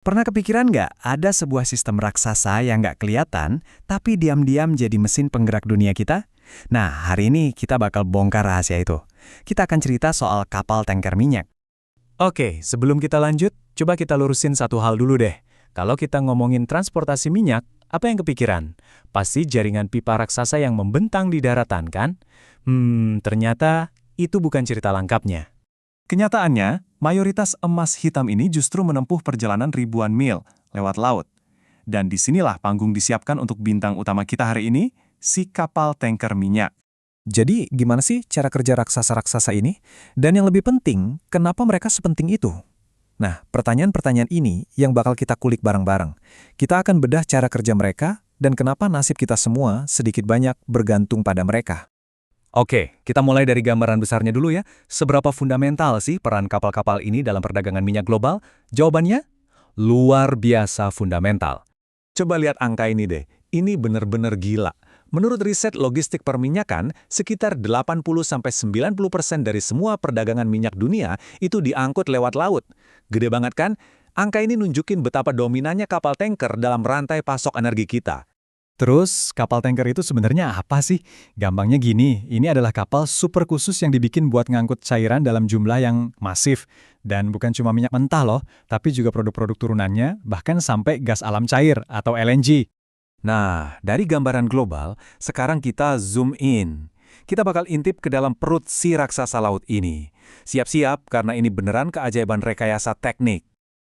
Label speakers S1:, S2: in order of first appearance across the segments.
S1: Pernah kepikiran nggak ada sebuah sistem raksasa yang nggak kelihatan, tapi diam-diam jadi mesin penggerak dunia kita? Nah, hari ini kita bakal bongkar rahasia itu. Kita akan cerita soal kapal tanker minyak. Oke, sebelum kita lanjut, coba kita lurusin satu hal dulu deh. Kalau kita ngomongin transportasi minyak, apa yang kepikiran? Pasti jaringan pipa raksasa yang membentang di daratan, kan? Ternyata itu bukan cerita lengkapnya. Kenyataannya, mayoritas emas hitam ini justru menempuh perjalanan ribuan mil lewat laut. Dan disinilah panggung disiapkan untuk bintang utama kita hari ini, si kapal tanker minyak. Jadi, gimana sih cara kerja raksasa-raksasa ini? Dan yang lebih penting, kenapa mereka sepenting itu? Nah, pertanyaan-pertanyaan ini yang bakal kita kulik bareng-bareng. Kita akan bedah cara kerja mereka dan kenapa nasib kita semua sedikit banyak bergantung pada mereka. Oke, kita mulai dari gambaran besarnya dulu ya. Seberapa fundamental sih peran kapal-kapal ini dalam perdagangan minyak global? Jawabannya, luar biasa fundamental. Coba lihat angka ini deh, ini bener-bener gila. Menurut riset logistik perminyakan, sekitar 80-90% dari semua perdagangan minyak dunia itu diangkut lewat laut. Gede banget kan? Angka ini nunjukin betapa dominannya kapal tanker dalam rantai pasok energi kita. Terus, kapal tanker itu sebenarnya apa sih? Gampangnya gini, ini adalah kapal super khusus yang dibikin buat ngangkut cairan dalam jumlah yang masif. Dan bukan cuma minyak mentah loh, tapi juga produk-produk turunannya, bahkan sampai gas alam cair atau LNG. Nah, dari gambaran global, sekarang kita zoom in. Kita bakal intip ke dalam perut si raksasa laut ini. Siap-siap, karena ini beneran keajaiban rekayasa teknik.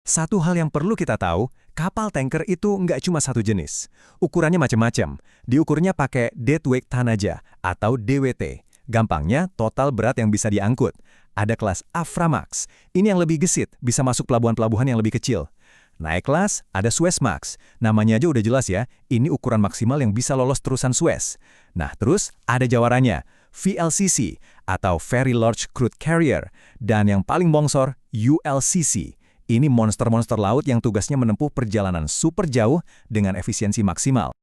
S1: Satu hal yang perlu kita tahu, kapal tanker itu nggak cuma satu jenis. Ukurannya macam-macam. Diukurnya pakai deadweight tonnage atau DWT. Gampangnya, total berat yang bisa diangkut. Ada kelas Aframax. Ini yang lebih gesit, bisa masuk pelabuhan-pelabuhan yang lebih kecil. Naik kelas, ada Suezmax. Namanya aja udah jelas ya, ini ukuran maksimal yang bisa lolos terusan Suez. Nah, terus ada jawarannya, VLCC atau Very Large Crude Carrier. Dan yang paling bongsor, ULCC. Ini monster-monster laut yang tugasnya menempuh perjalanan super jauh dengan efisiensi maksimal.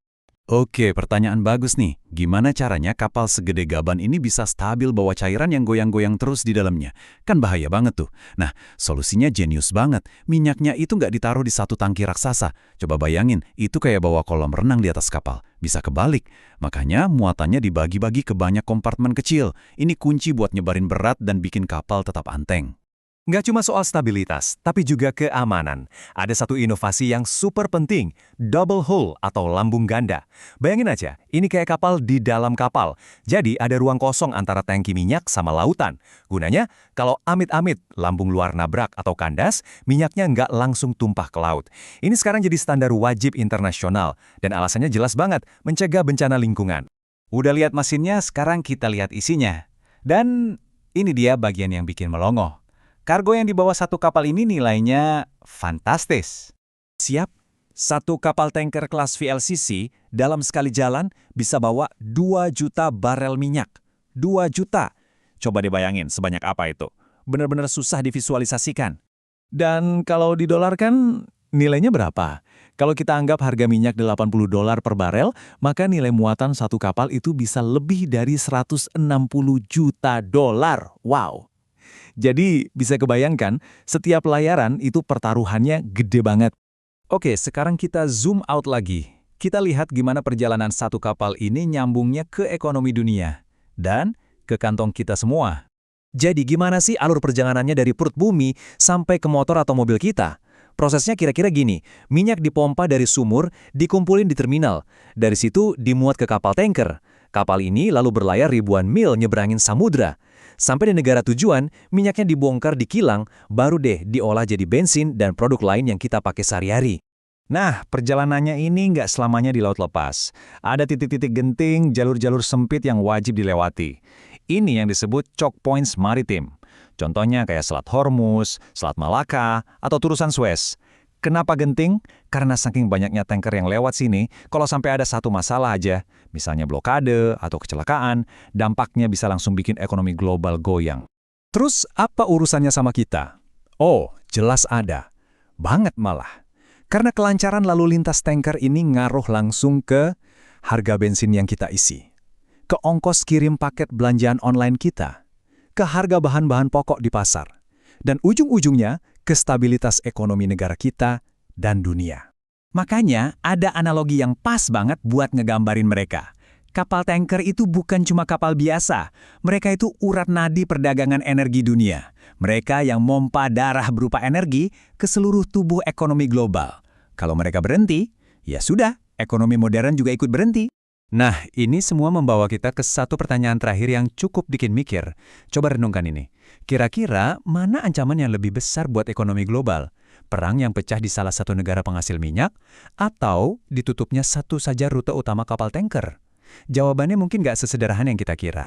S1: Oke, pertanyaan bagus nih. Gimana caranya kapal segede gaban ini bisa stabil bawa cairan yang goyang-goyang terus di dalamnya? Kan bahaya banget tuh. Nah, solusinya jenius banget. Minyaknya itu nggak ditaruh di satu tangki raksasa. Coba bayangin, itu kayak bawa kolam renang di atas kapal. Bisa kebalik. Makanya muatannya dibagi-bagi ke banyak kompartemen kecil. Ini kunci buat nyebarin berat dan bikin kapal tetap anteng. Nggak cuma soal stabilitas, tapi juga keamanan. Ada satu inovasi yang super penting, double hull atau lambung ganda. Bayangin aja, ini kayak kapal di dalam kapal. Jadi ada ruang kosong antara tangki minyak sama lautan. Gunanya, kalau amit-amit lambung luar nabrak atau kandas, minyaknya nggak langsung tumpah ke laut. Ini sekarang jadi standar wajib internasional, dan alasannya jelas banget, mencegah bencana lingkungan. Udah lihat mesinnya, sekarang kita lihat isinya. Dan ini dia bagian yang bikin melongo. Kargo yang dibawa satu kapal ini nilainya fantastis. Siap, satu kapal tanker kelas VLCC dalam sekali jalan bisa bawa 2 juta barel minyak. 2 juta. Coba dibayangin sebanyak apa itu. Benar-benar susah divisualisasikan. Dan kalau didolarkan, nilainya berapa? Kalau kita anggap harga minyak $80 per barel, maka nilai muatan satu kapal itu bisa lebih dari $160 juta. Wow! Jadi bisa kebayangkan, setiap layaran itu pertaruhannya gede banget. Oke, sekarang kita zoom out lagi. Kita lihat gimana perjalanan satu kapal ini nyambungnya ke ekonomi dunia. Dan ke kantong kita semua. Jadi gimana sih alur perjalanannya dari perut bumi sampai ke motor atau mobil kita? Prosesnya kira-kira gini, minyak dipompa dari sumur, dikumpulin di terminal. Dari situ dimuat ke kapal tanker. Kapal ini lalu berlayar ribuan mil nyebrangin samudra. Sampai di negara tujuan, minyaknya dibongkar di kilang, baru deh diolah jadi bensin dan produk lain yang kita pakai sehari-hari. Nah, perjalanannya ini nggak selamanya di laut lepas. Ada titik-titik genting, jalur-jalur sempit yang wajib dilewati. Ini yang disebut choke points maritim. Contohnya kayak Selat Hormuz, Selat Malaka, atau Terusan Suez. Kenapa genting? Karena saking banyaknya tanker yang lewat sini, kalau sampai ada satu masalah aja, misalnya blokade atau kecelakaan, dampaknya bisa langsung bikin ekonomi global goyang. Terus apa urusannya sama kita? Oh, jelas ada. Banget malah. Karena kelancaran lalu lintas tanker ini ngaruh langsung ke harga bensin yang kita isi, ke ongkos kirim paket belanjaan online kita, ke harga bahan-bahan pokok di pasar, dan ujung-ujungnya ke stabilitas ekonomi negara kita dan dunia. Makanya ada analogi yang pas banget buat ngegambarin mereka. Kapal tanker itu bukan cuma kapal biasa. Mereka itu urat nadi perdagangan energi dunia. Mereka yang mompa darah berupa energi ke seluruh tubuh ekonomi global. Kalau mereka berhenti, ya sudah, ekonomi modern juga ikut berhenti. Nah, ini semua membawa kita ke satu pertanyaan terakhir yang cukup bikin mikir. Coba renungkan ini. Kira-kira mana ancaman yang lebih besar buat ekonomi global? Perang yang pecah di salah satu negara penghasil minyak? Atau ditutupnya satu saja rute utama kapal tanker? Jawabannya mungkin nggak sesederhana yang kita kira.